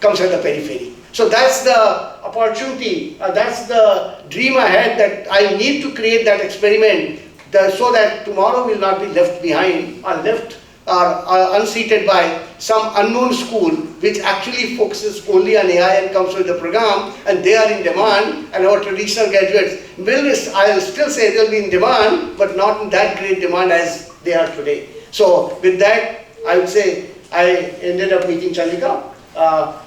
Comes at the periphery. So that's the opportunity, that's the dream I had, that I need to create that experiment so that tomorrow will not be left behind or left or unseated by some unknown school which actually focuses only on AI and comes with the program, and they are in demand, and our traditional graduates I'll still say they'll be in demand, but not in that great demand as they are today. So with that, I would say I ended up meeting Chandrika.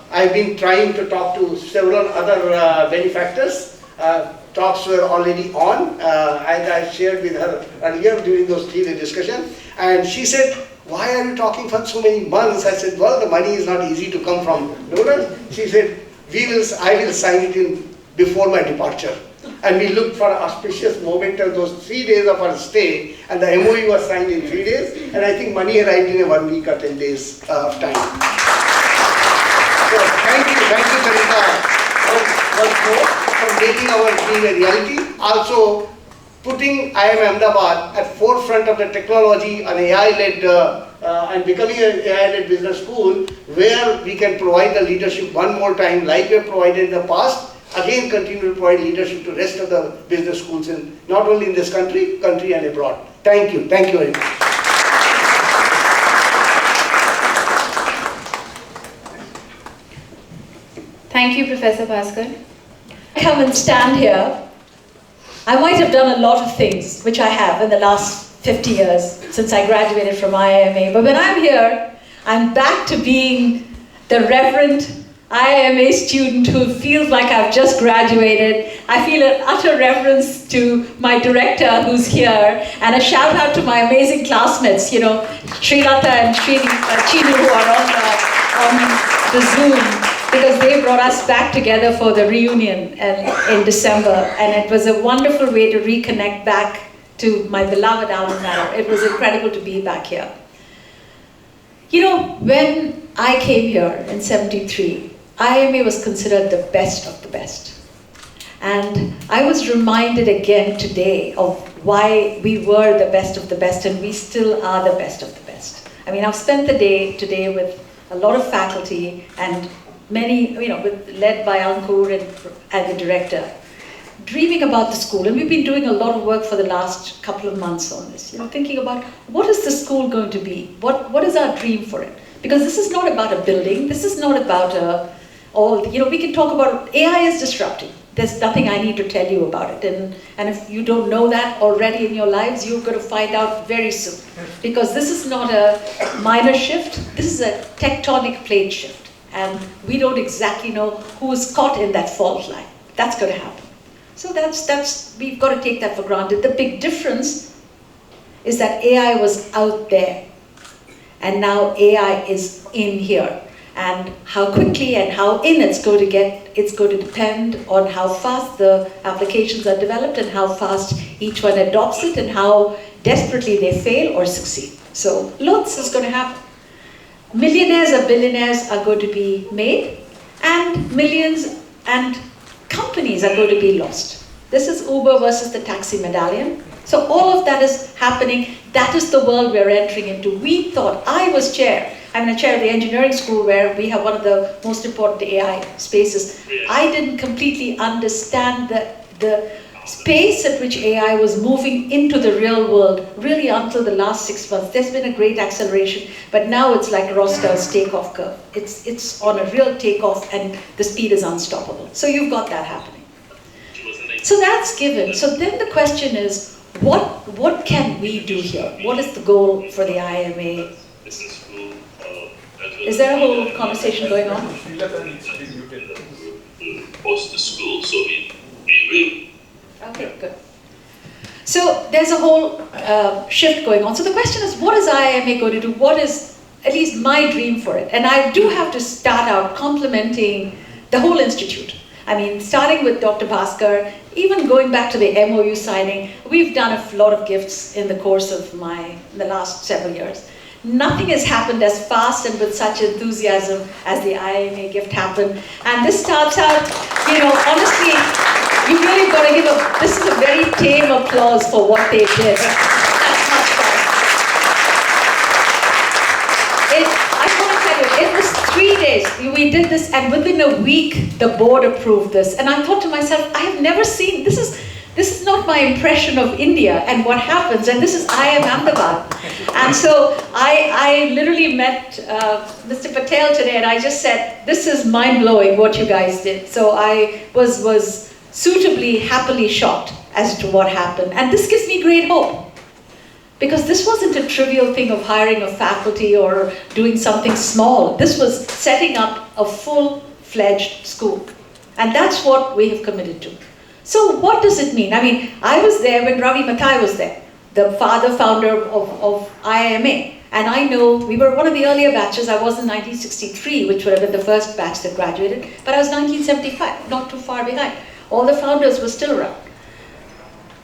I've been trying to talk to several other benefactors. Talks were already on, and I shared with her earlier during those 3-day discussion, and she said, "Why are you talking for so many months?" I said, "Well, the money is not easy to come from donors." She said, I will sign it in before my departure. And we looked for an auspicious moment of those 3 days of our stay, and the MOU was signed in 3 days, and I think money arrived in a 1 week or 10 days of time. So thank you, Chandrika, once more for making our dream a reality. Also putting IIMA Ahmedabad at forefront of the technology and AI-led and becoming an AI-led business school where we can provide the leadership one more time like we have provided in the past. Again, continue to provide leadership to rest of the business schools in not only in this country and abroad. Thank you very much. Thank you, Professor Bhaskar. Come and stand here. I might have done a lot of things, which I have in the last 50 years since I graduated from IIMA. But when I'm here, I'm back to being the Reverend IIMA student who feels like I've just graduated. I feel an utter reverence to my director who's here, and a shout out to my amazing classmates, Srilata and Chinu, who are on the Zoom, because they brought us back together for the reunion in December, and it was a wonderful way to reconnect back to my beloved alma mater. It was incredible to be back here. When I came here in '73, IIMA was considered the best of the best. And I was reminded again today of why we were the best of the best, and we still are the best of the best. I mean, I've spent the day today with a lot of faculty and many, led by Ankur and the director, dreaming about the school. And we've been doing a lot of work for the last couple of months on this, thinking about what is the school going to be? What is our dream for it? Because this is not about a building. This is not about we can talk about AI is disrupting. There's nothing I need to tell you about it. And if you don't know that already in your lives, you're going to find out very soon. Because this is not a minor shift. This is a tectonic plate shift. And we don't exactly know who is caught in that fault line. That's going to happen. So we've got to take that for granted. The big difference is that AI was out there, and now AI is in here. And how quickly and how in it's going to depend on how fast the applications are developed and how fast each one adopts it and how desperately they fail or succeed. So lots is going to happen. Millionaires or billionaires are going to be made, and millions and companies are going to be lost. This is Uber versus the taxi medallion. So all of that is happening. That is the world we're entering into. We thought, I'm a chair of the engineering school where we have one of the most important AI spaces. I didn't completely understand the space at which AI was moving into the real world really until the last 6 months. There's been a great acceleration, but now it's like Rostel's takeoff curve. It's on a real takeoff and the speed is unstoppable. So you've got that happening. So that's given. So then the question is, what can we do here? What is the goal for the IIMA? Is there a whole conversation going on? Post the school, so we will. Okay, good. So there's a whole shift going on. So the question is, what is IIMA going to do? What is at least my dream for it? And I do have to start out complimenting the whole institute. I mean, starting with Dr. Bhaskar, even going back to the MOU signing, we've done a lot of gifts in the course of the last several years. Nothing has happened as fast and with such enthusiasm as the IIMA gift happened. And this starts out, honestly, you really got to this is a very tame applause for what they did. That's much fun. I want to tell you, it was 3 days. We did this, and within a week, the board approved this. And I thought to myself, I have never seen, this is not my impression of India and what happens, and this is IIM Ahmedabad. And so I literally met Mr. Patel today, and I just said, this is mind-blowing what you guys did. So I was suitably, happily shocked as to what happened. And this gives me great hope. Because this wasn't a trivial thing of hiring a faculty or doing something small. This was setting up a full-fledged school. And that's what we have committed to. So what does it mean? I mean, I was there when Ravi Mathai was there, the founder of IIMA. And I know we were one of the earlier batches. I was in 1963, which would have been the first batch that graduated. But I was 1975, not too far behind. All the founders were still around.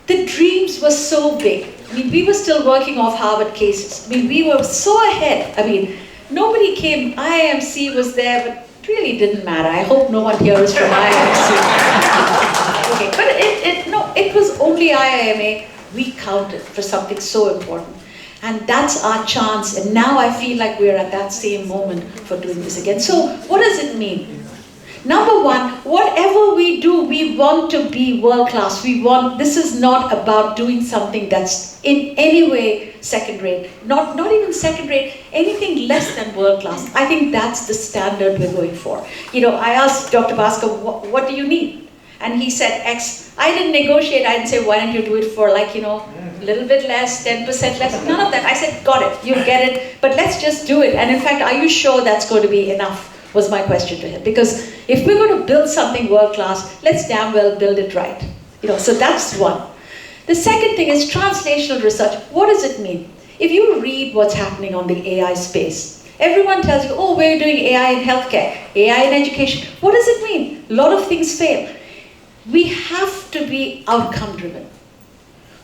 The dreams were so big. I mean, we were still working off Harvard cases. I mean, we were so ahead. I mean, nobody came, IIMC was there, but it really didn't matter. I hope no one here is from IIMC. Okay, but it was only IIMA. We counted for something so important. And that's our chance. And now I feel like we're at that same moment for doing this again. So what does it mean? Number one, whatever we do, we want to be world-class. This is not about doing something that's in any way second-rate, not even second-rate, anything less than world-class. I think that's the standard we're going for. I asked Dr. Bhaskar, what do you need? And he said X. I didn't negotiate. I didn't say, why don't you do it for a little bit less, 10% less, none of that. I said, got it, you get it, but let's just do it. And in fact, are you sure that's going to be enough? Was my question to him. Because if we're going to build something world-class, let's damn well build it right. So that's one. The second thing is translational research. What does it mean? If you read what's happening on the AI space, everyone tells you, oh, we're doing AI in healthcare, AI in education. What does it mean? A lot of things fail. We have to be outcome-driven.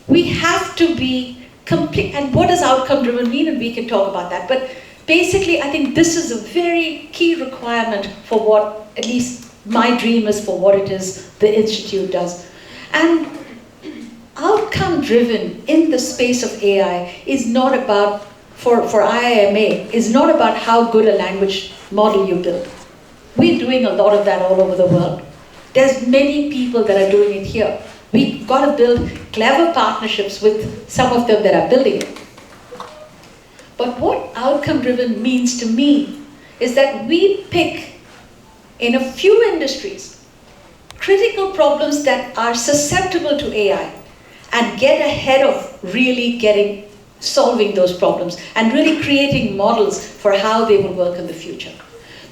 We have to be complete. And what does outcome-driven mean? And we can talk about that. But basically, I think this is a very key requirement for what, at least my dream is for what it is the Institute does. And outcome-driven in the space of AI is not about, for IIMA, is not about how good a language model you build. We're doing a lot of that all over the world. There's many people that are doing it here. We've got to build clever partnerships with some of them that are building it. But what outcome-driven means to me is that we pick, in a few industries, critical problems that are susceptible to AI and get ahead of really solving those problems and really creating models for how they will work in the future.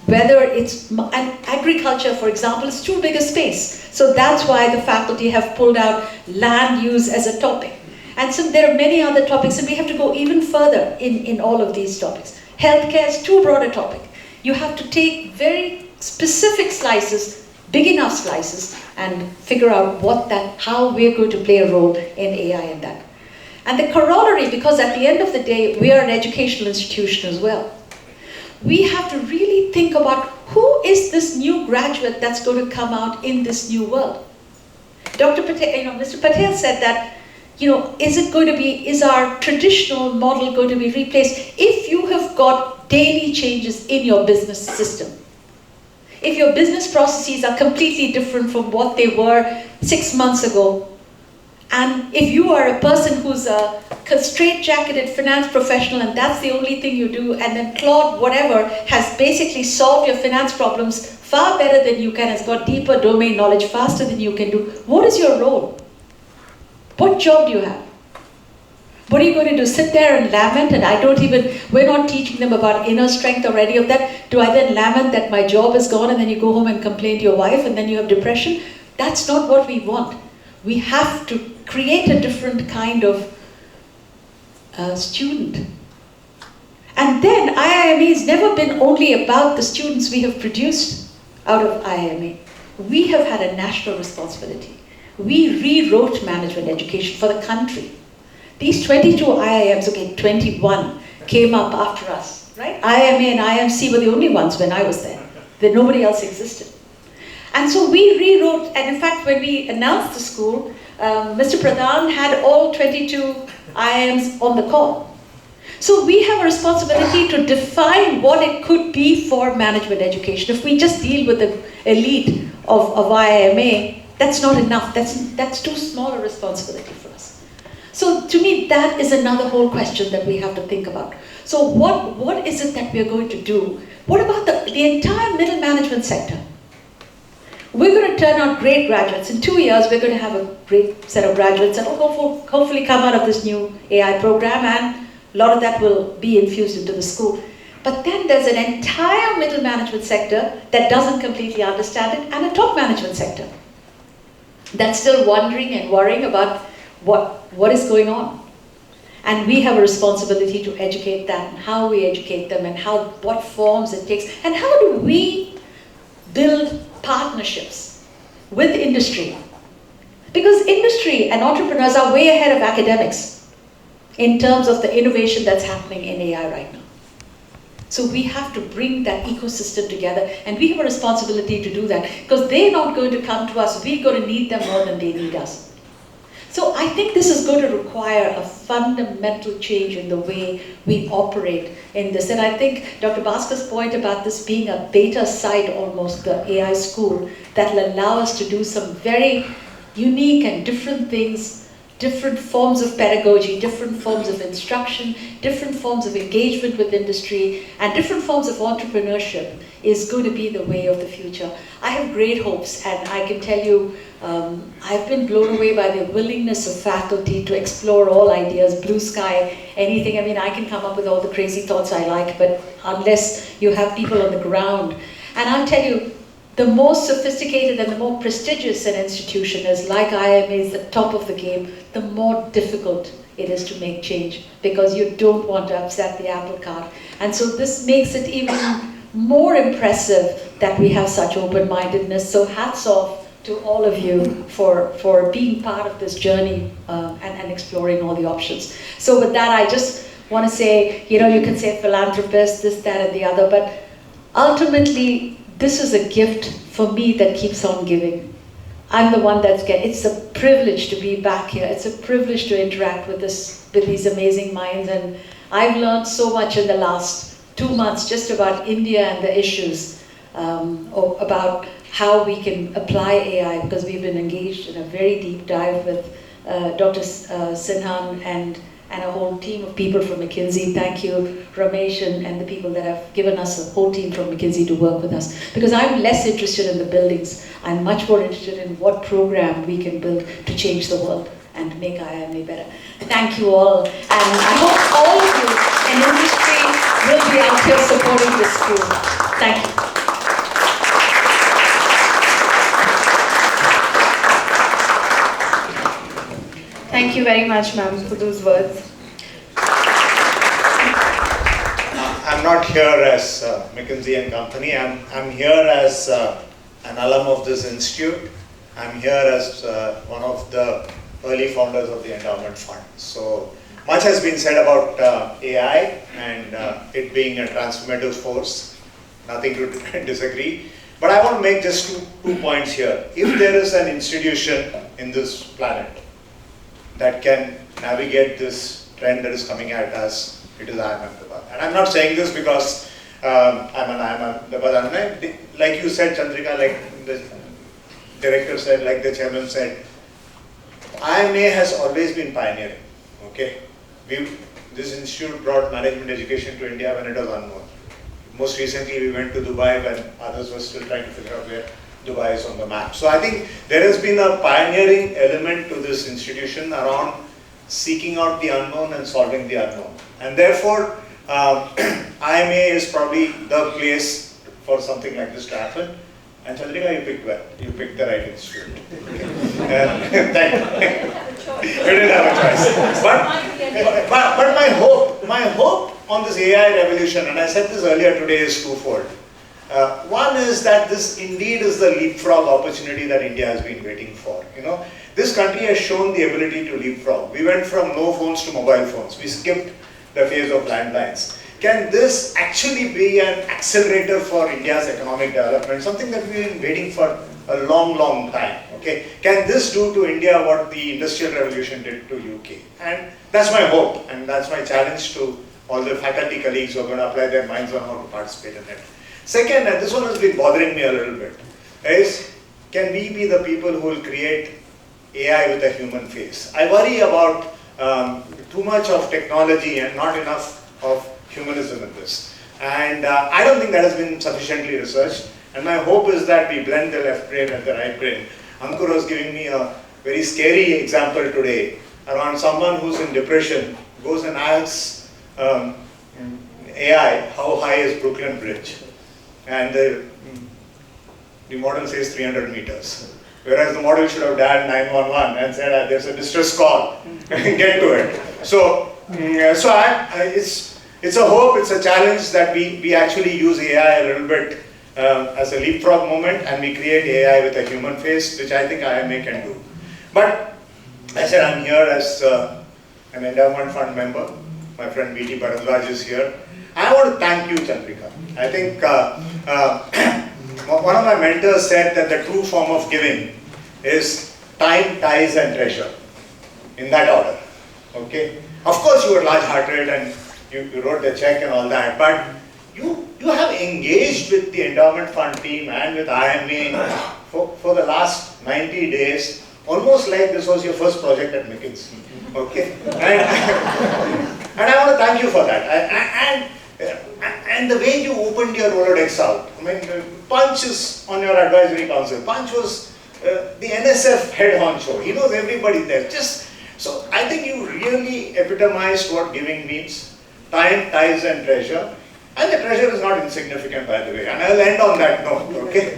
Whether it's, and agriculture, for example, is too big a space. So that's why the faculty have pulled out land use as a topic. And so there are many other topics, and we have to go even further in all of these topics. Healthcare is too broad a topic. You have to take very specific slices, big enough slices, and figure out how we're going to play a role in AI in that. And the corollary, because at the end of the day, we are an educational institution as well. We have to really think about who is this new graduate that's going to come out in this new world. Dr. Patel, Mr. Patel said that, is our traditional model going to be replaced if you have got daily changes in your business system? If your business processes are completely different from what they were 6 months ago, and if you are a person who's a straight-jacketed finance professional and that's the only thing you do, and then Claude, whatever, has basically solved your finance problems far better than you can, has got deeper domain knowledge faster than you can do, what is your role? What job do you have? What are you going to do? Sit there and lament? And we're not teaching them about inner strength or any of that. Do I then lament that my job is gone and then you go home and complain to your wife and then you have depression? That's not what we want. We have to create a different kind of student. And then IIMA has never been only about the students we have produced out of IIMA. we have had a national responsibility. We rewrote management education for the country. These 22 IIMs, okay, 21 came up after us, right? IIMA and IIMC were the only ones when I was there. Nobody else existed. And so we rewrote, and in fact, when we announced the school, Mr. Pradhan had all 22 IIMs on the call. So we have a responsibility to define what it could be for management education. If we just deal with the elite of IIMA, that's not enough. That's too small a responsibility for us. So to me, that is another whole question that we have to think about. So what is it that we're going to do? What about the entire middle management sector? We're going to turn out great graduates. In 2 years, we're going to have a great set of graduates that will hopefully come out of this new AI program, and a lot of that will be infused into the school. But then there's an entire middle management sector that doesn't completely understand it, and a top management sector that's still wondering and worrying about what is going on. And we have a responsibility to educate that, and how we educate them, and what forms it takes, and how do we build partnerships with industry. Because industry and entrepreneurs are way ahead of academics in terms of the innovation that's happening in AI right now. So we have to bring that ecosystem together, and we have a responsibility to do that, because they're not going to come to us, we're going to need them more than they need us. So I think this is going to require a fundamental change in the way we operate in this. And I think Dr. Bhaskar's point about this being a beta site, almost, the AI school, that will allow us to do some very unique and different things, different forms of pedagogy, different forms of instruction, different forms of engagement with industry, and different forms of entrepreneurship is going to be the way of the future. I have great hopes, and I can tell you, I've been blown away by the willingness of faculty to explore all ideas, blue sky, anything. I mean, I can come up with all the crazy thoughts I like, but unless you have people on the ground. And I'll tell you, the more sophisticated and the more prestigious an institution is, like IIMA is the top of the game, the more difficult it is to make change, because you don't want to upset the apple cart. And so this makes it even more impressive that we have such open-mindedness. So hats off to all of you for being part of this journey and exploring all the options. So with that, I just want to say, you can say philanthropist, this, that, and the other, but ultimately, this is a gift for me that keeps on giving. I'm the one it's a privilege to be back here. It's a privilege to interact with these amazing minds, and I've learned so much in the last 2 months just about India and the issues, about how we can apply AI, because we've been engaged in a very deep dive with Dr. Sinhan and a whole team of people from McKinsey. Thank you, Ramesh, and the people that have given us a whole team from McKinsey to work with us. Because I'm less interested in the buildings. I'm much more interested in what program we can build to change the world and make IIMA better. Thank you all. And I hope all of you in industry will be out here supporting this school. Thank you. Thank you very much, ma'am, for those words. I'm not here as McKinsey and Company. I'm here as an alum of this institute. I'm here as one of the early founders of the endowment fund. So much has been said about AI and it being a transformative force. Nothing to disagree. But I want to make just two points here. If there is an institution in this planet that can navigate this trend that is coming at us, it is IIM Ahmedabad. And I'm not saying this because I'm an IIM Ahmedabad alumni. Like you said, Chandrika, like the director said, like the chairman said, IIMA has always been pioneering. Okay, this institute brought management education to India when it was unknown. Most recently, we went to Dubai when others were still trying to figure out where Dubai is on the map. So I think there has been a pioneering element to this institution around seeking out the unknown and solving the unknown. And therefore, IIMA is probably the place for something like this to happen. And Chandrika, you picked well. You picked the right institute. Thank you. You didn't have a choice. But my hope on this AI revolution, and I said this earlier today, is twofold. One is that this indeed is the leapfrog opportunity that India has been waiting for. This country has shown the ability to leapfrog. We went from no phones to mobile phones. We skipped the phase of landlines. Can this actually be an accelerator for India's economic development? Something that we've been waiting for a long, long time. Okay, can this do to India what the Industrial Revolution did to UK? And that's my hope, and that's my challenge to all the faculty colleagues who are going to apply their minds on how to participate in it. Second, and this one has been bothering me a little bit, is can we be the people who will create AI with a human face? I worry about too much of technology and not enough of humanism in this. And I don't think that has been sufficiently researched. And my hope is that we blend the left brain and the right brain. Ankur was giving me a very scary example today around someone who's in depression, goes and asks AI, how high is Brooklyn Bridge? And the model says 300 meters. Whereas the model should have dialed 911 and said, there's a distress call, get to it. So it's a hope, it's a challenge that we actually use AI a little bit as a leapfrog moment, and we create AI with a human face, which I think IIMA can do. But I said I'm here as an endowment fund member. My friend B.T. Bharadwaj is here. I want to thank you, Chandrika. I think one of my mentors said that the true form of giving is time, ties, and treasure, in that order. Okay. Of course, you were large-hearted and you wrote the check and all that, but you have engaged with the endowment fund team and with IIMA for the last 90 days, almost like this was your first project at McKinsey. Okay. And I want to thank you for that. And the way you opened your Rolodex out, I mean, Punch is on your advisory council. Punch was the NSF head honcho. He knows everybody there. So I think you really epitomized what giving means. Time, ties, and treasure. And the treasure is not insignificant, by the way. And I'll end on that note, okay?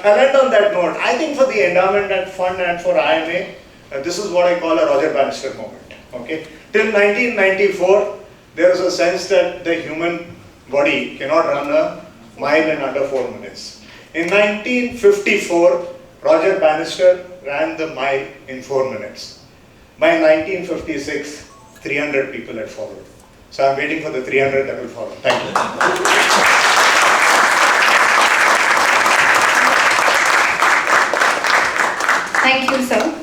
I'll end on that note. I think for the endowment and fund and for IIMA, this is what I call a Roger Bannister moment, okay? Till 1994, there was a sense that the human body cannot run a mile in under 4 minutes. In 1954, Roger Bannister ran the mile in 4 minutes. By 1956, 300 people had followed. So I'm waiting for the 300 that will follow. Thank you. Thank you, sir.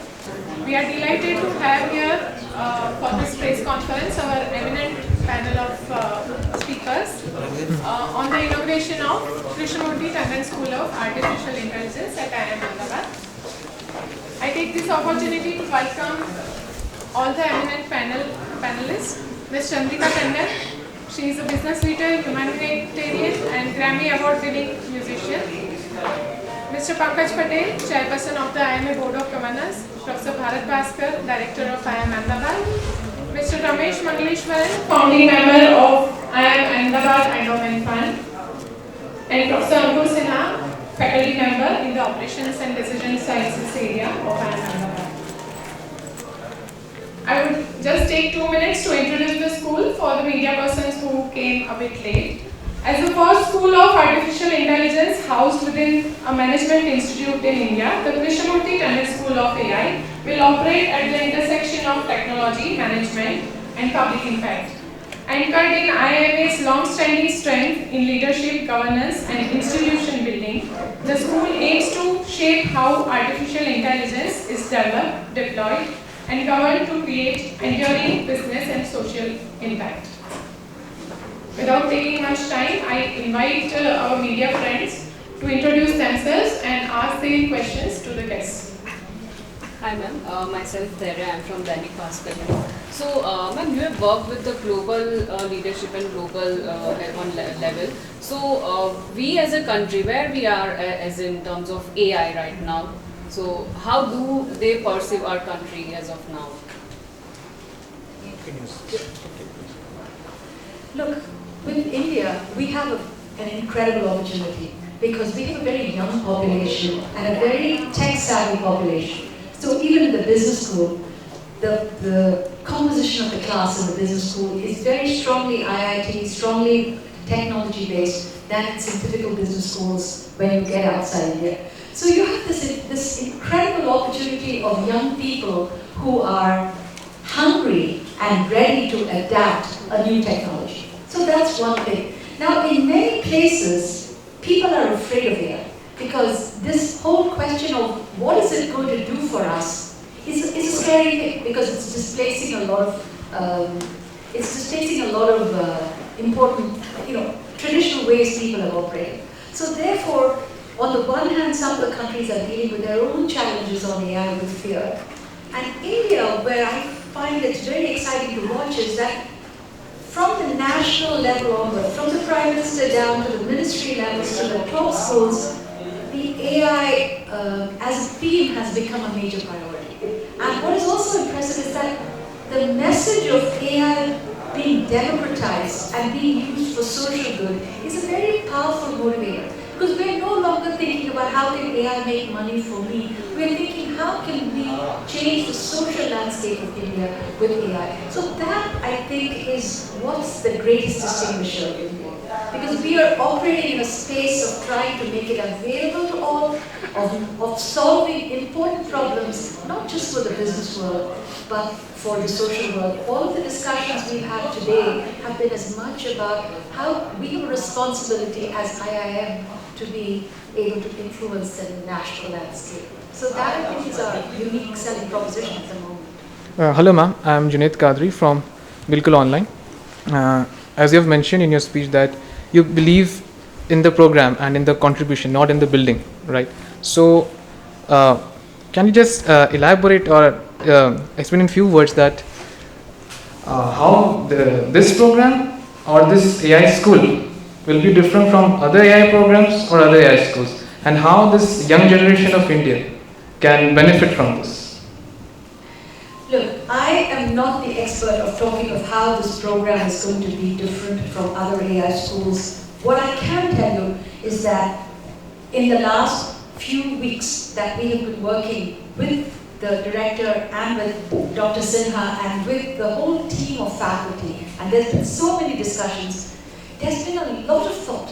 We are delighted to have here for this press conference our eminent panel of speakers on the inauguration of Krishnamurthy Tandon School of Artificial Intelligence at IIM Ahmedabad. I take this opportunity to welcome all the eminent panelists. Ms. Chandrika Tandon, she is a business leader, humanitarian and Grammy Award-winning musician. Mr. Pankaj Patel, Chairperson of the IIMA Board of Governors. Professor Bharat Bhaskar, Director of IIM Ahmedabad. Mr. Ramesh Mangaleshwaran, Founding Member of IIM Ahmedabad Endowment Fund. And Professor Ankur Sinha, Faculty Member in the Operations and Decision Sciences area of IIM Ahmedabad. I would just take 2 minutes to introduce the school for the media persons who came a bit late. As the first school of artificial intelligence housed within a management institute in India, the Krishnamurthy Tandon School of AI will operate at the intersection of technology, management, and public impact. Anchored in IIMA's long-standing strength in leadership, governance, and institution building, the school aims to shape how artificial intelligence is developed, deployed, and governed to create enduring business and social impact. Without taking much time, I invite our media friends to introduce themselves and ask their questions to the guests. Hi ma'am, myself Tere, I am from Dainik Bhaskar. So ma'am, you have worked with the global leadership and global level. So we as a country, where we are as in terms of AI right now, so how do they perceive our country as of now? Look, with India, we have an incredible opportunity because we have a very young population and a very tech-savvy population. So even in the business school, the composition of the class in the business school is very strongly IIT, strongly technology based than it's in typical business schools when you get outside India. So you have this incredible opportunity of young people who are hungry and ready to adapt a new technology. So that's one thing. Now, in many places, people are afraid of AI because this whole question of what is it going to do for us is a scary thing because it's displacing a lot of important, traditional ways people have operated. So therefore, on the one hand, some of the countries are dealing with their own challenges on AI with fear. And India, where I find it's very exciting to watch, is that from the national level onward, from the Prime Minister down to the ministry levels to the top schools, the AI as a theme has become a major priority. And what is also impressive is that the message of AI being democratized and being used for social good is a very powerful motivator. Because we're no longer thinking about how can AI make money for me. We're thinking how can we change the social landscape of India with AI. So that, I think, is what's the greatest distinguisher of India. Because we are operating in a space of trying to make it available to all, of solving important problems, not just for the business world, but for the social world. All of the discussions we've had today have been as much about how we have a responsibility as IIM to be able to influence the national landscape. So that, I think, is our unique selling proposition at the moment. Hello ma'am, I am Junaid Kadri from Bilkul Online. As you have mentioned in your speech that you believe in the program and in the contribution, not in the building, right? So can you just elaborate or explain in few words that how this program or this AI school will be different from other AI programs or other AI schools, and how this young generation of India can benefit from this? Look, I am not the expert of talking of how this program is going to be different from other AI schools. What I can tell you is that in the last few weeks that we have been working with the director and with Dr. Sinha and with the whole team of faculty, and there's been so many discussions, there's been a lot of thought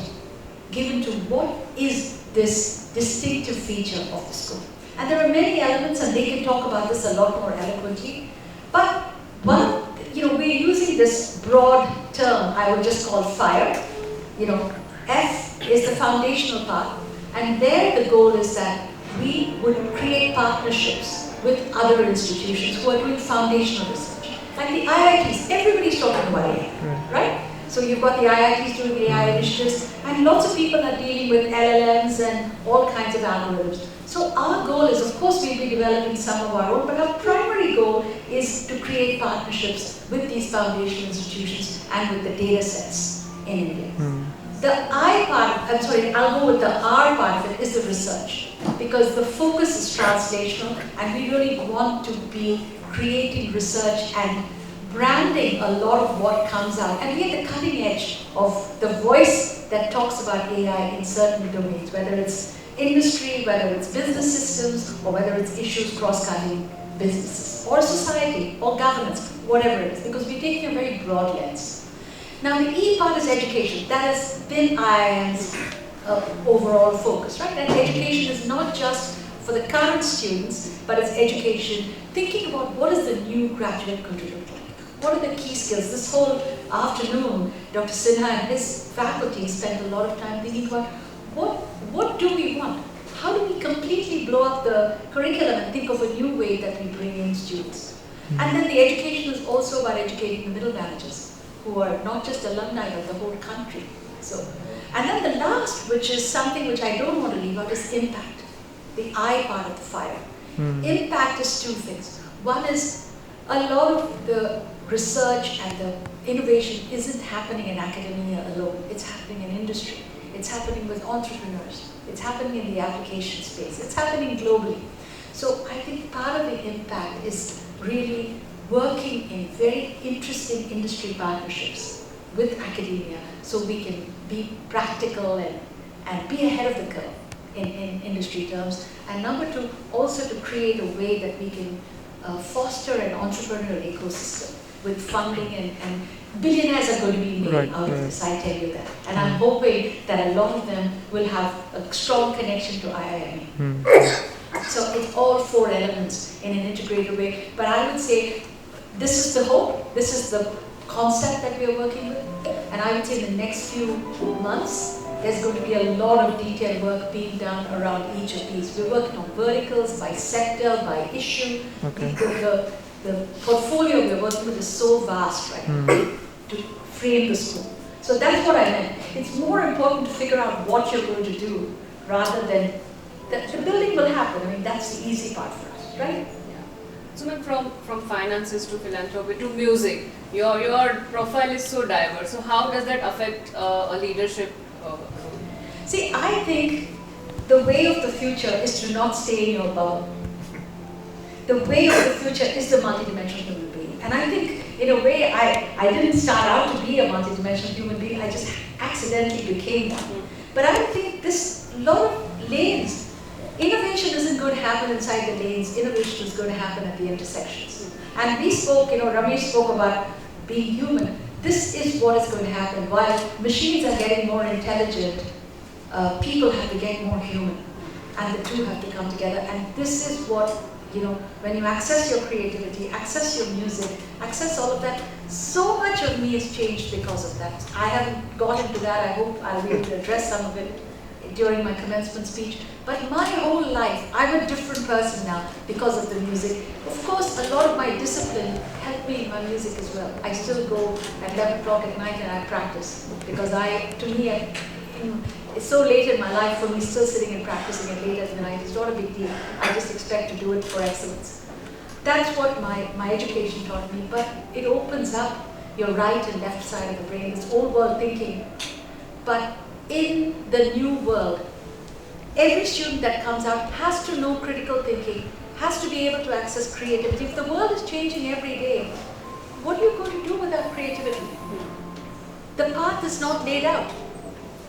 given to what is this distinctive feature of the school. And there are many elements, and they can talk about this a lot more eloquently. But one, we're using this broad term I would just call FIRE. F is the foundational part, and there the goal is that we would create partnerships with other institutions who are doing foundational research. Like the IITs, everybody's talking about AI, right? So you've got the IITs doing AI initiatives, and lots of people are dealing with LLMs and all kinds of algorithms. So our goal is, of course, we'll be developing some of our own, but our primary goal is to create partnerships with these foundational institutions and with the data sets in India. The I part, I'll go with the R part of it, is the research. Because the focus is translational, and we really want to be creating research and branding a lot of what comes out. And we're at the cutting edge of the voice that talks about AI in certain domains, whether it's industry, whether it's business systems, or whether it's issues cross-cutting businesses, or society, or governance, whatever it is, because we're taking a very broad lens. Now the E part is education. That has been IIM's overall focus, right? And education is not just for the current students, but it's education, thinking about what is the new graduate going to look like. What are the key skills? This whole afternoon, Dr. Sinha and his faculty spent a lot of time thinking about what do we want? How do we completely blow up the curriculum and think of a new way that we bring in students? And then the education is also about educating the middle managers, who are not just alumni but the whole country. So, and then the last, which is something which I don't want to leave out, is impact. The I part of the FIRE. Impact is two things. One is a lot of the research and the innovation isn't happening in academia alone. It's happening in industry. It's happening with entrepreneurs. It's happening in the application space. It's happening globally. So I think part of the impact is really working in very interesting industry partnerships with academia so we can be practical and be ahead of the curve in industry terms. And number two, also to create a way that we can foster an entrepreneurial ecosystem. with funding and billionaires are going to be made Right, out of right. this, I tell you that. And I'm hoping that a lot of them will have a strong connection to IIMA. So it's all four elements in an integrated way. But I would say this is the hope, this is the concept that we are working with. And I would say in the next few months, there's going to be a lot of detailed work being done around each of these. We're working on verticals, by sector, by issue. Okay. The portfolio we're working with is so vast right now to frame the school. So that's what I meant. It's more important to figure out what you're going to do rather than the building will happen. I mean, that's the easy part for us, right? So ma'am, from finances to philanthropy to music, your profile is so diverse. So how does that affect a leadership role? See, I think the way of the future is to not stay in your bubble. The way of the future is the multidimensional human being. And I think, in a way, I didn't start out to be a multidimensional human being, I just accidentally became one. But I think this lot of lanes, innovation isn't going to happen inside the lanes, innovation is going to happen at the intersections. And we spoke, Ramesh spoke about being human. This is what is going to happen. While machines are getting more intelligent, people have to get more human. And the two have to come together. And this is what, when you access your creativity, access your music, access all of that, so much of me has changed because of that. I haven't got into that. I hope I'll be able to address some of it during my commencement speech. But my whole life, I'm a different person now because of the music. Of course, a lot of my discipline helped me in my music as well. I still go at 11 o'clock at night and I practice because it's so late in my life for me still sitting and practicing at late at night. It's not a big deal. I just expect to do it for excellence. That's what my education taught me. But it opens up your right and left side of the brain, this old world thinking. But in the new world, every student that comes out has to know critical thinking, has to be able to access creativity. If the world is changing every day, what are you going to do without creativity? The path is not laid out.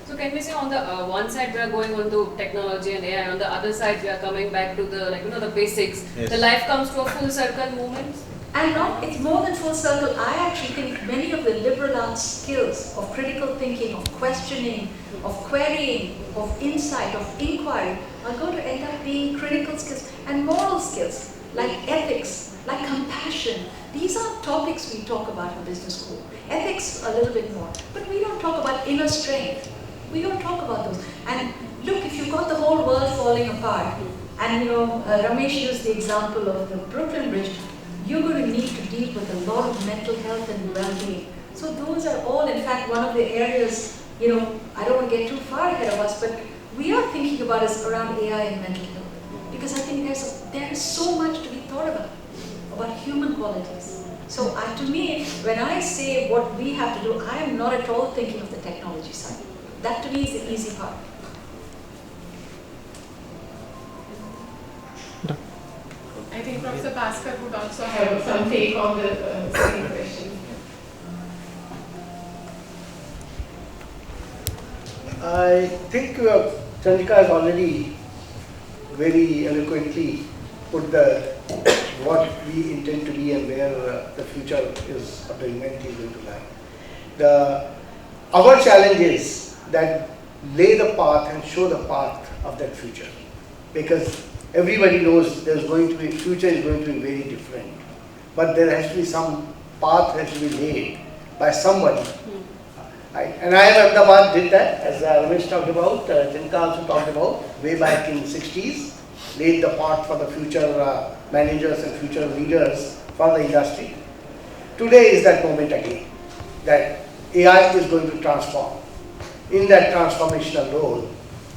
So can we say on the one side we are going on to technology and AI, on the other side we are coming back to the the basics. Yes. The life comes to a full circle movement. And it's more than full circle. I actually think many of the liberal arts skills of critical thinking, of questioning, of querying, of insight, of inquiry are going to end up being critical skills and moral skills like ethics, like compassion. These are topics we talk about in business school. Ethics a little bit more, but we don't talk about inner strength. We don't talk about those. And look, if you've got the whole world falling apart, and Ramesh used the example of the Brooklyn Bridge, you're going to need to deal with a lot of mental health and well-being. So those are all, in fact, one of the areas, I don't want to get too far ahead of us, but we are thinking about is around AI and mental health. Because I think there is so much to be thought about human qualities. So to me, when I say what we have to do, I am not at all thinking of the technology side. That to me is the easy part. I think Professor Bhaskar would also have some take on the same question. I think Chandrika has already very eloquently put what we intend to be and where the future of the humanity is going to lie. Our challenge is that lay the path and show the path of that future, because everybody knows future is going to be very different, but there has to be some path has to be laid by somebody. Right? And IIM Ahmedabad did that, as Ramesh talked about, Chandrika also talked about, way back in the 60s, laid the path for the future managers and future leaders for the industry. Today is that moment again, that AI is going to transform. In that transformational role,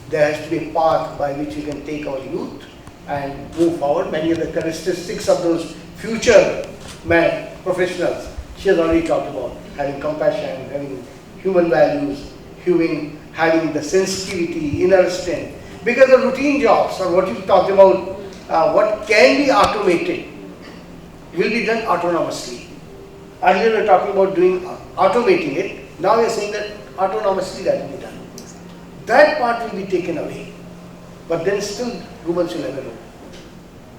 there has to be a path by which we can take our youth and move forward. Many of the characteristics of those future professionals, she has already talked about, having compassion, having human values, having the sensitivity, inner strength. Because the routine jobs, or what you talked about, what can be automated, will be done autonomously. Earlier we were talking about automating it. Now we are saying that autonomously that will be done. That part will be taken away. But then still humans will never know.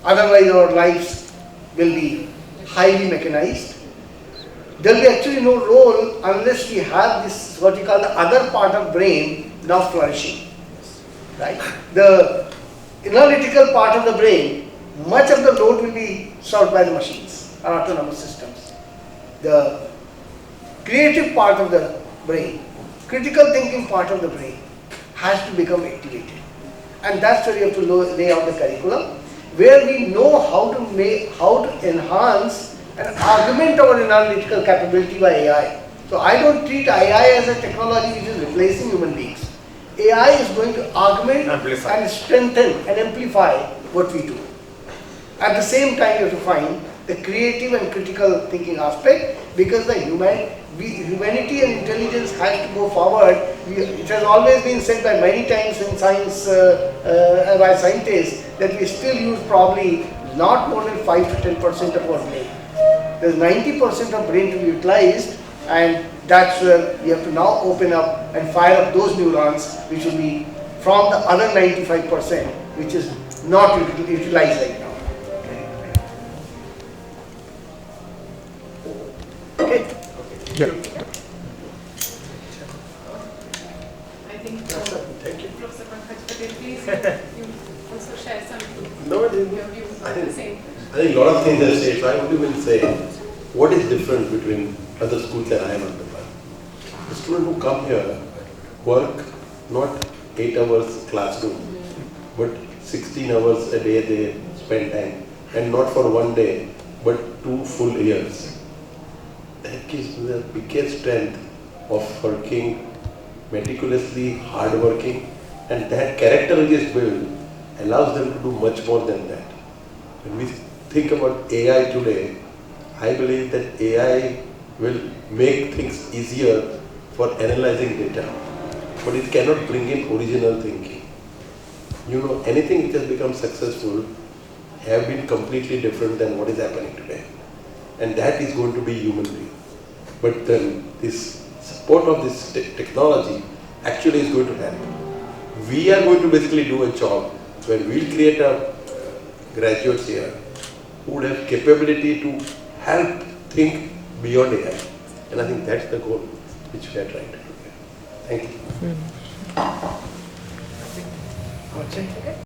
Otherwise our lives will be highly mechanized. there will be actually no role unless we have this, what you call the other part of brain now flourishing, right? The analytical part of the brain, much of the load will be served by the machines or autonomous systems. The creative part of the brain, critical thinking part of the brain has to become activated. And that's where you have to lay out the curriculum, where we know how to enhance and augment our analytical capability by AI. So I don't treat AI as a technology which is replacing human beings. AI is going to augment and strengthen and amplify what we do. At the same time, you have to find the creative and critical thinking aspect, because the humanity and intelligence has to go forward. It has always been said by many times in science, by scientists, that we still use probably not more than 5 to 10% of our brain. There's 90% of brain to be utilized, and that's where we have to now open up and fire up those neurons, which will be from the other 95%, which is not utilized right now. Okay? Yeah. I think Thank you. Professor Pankaj Patel, please you also share some No, your views on the same. I think a lot of things are said, so I would even say, what is different between other schools and IIMA Ahmedabad? The students who come here work not 8 hours classroom, but 16 hours a day they spend time, and not for one day, but 2 full years. That gives me the biggest strength of working meticulously, hard-working, and that character which is built allows them to do much more than that. When we think about AI today, I believe that AI will make things easier for analyzing data, but it cannot bring in original thinking. You know, anything which has become successful have been completely different than what is happening today. And that is going to be human being. But then this support of this technology actually is going to help. We are going to basically do a job where we'll create a graduates here who would have capability to help think beyond AI. And I think that's the goal which we are trying to do. Thank you. Okay.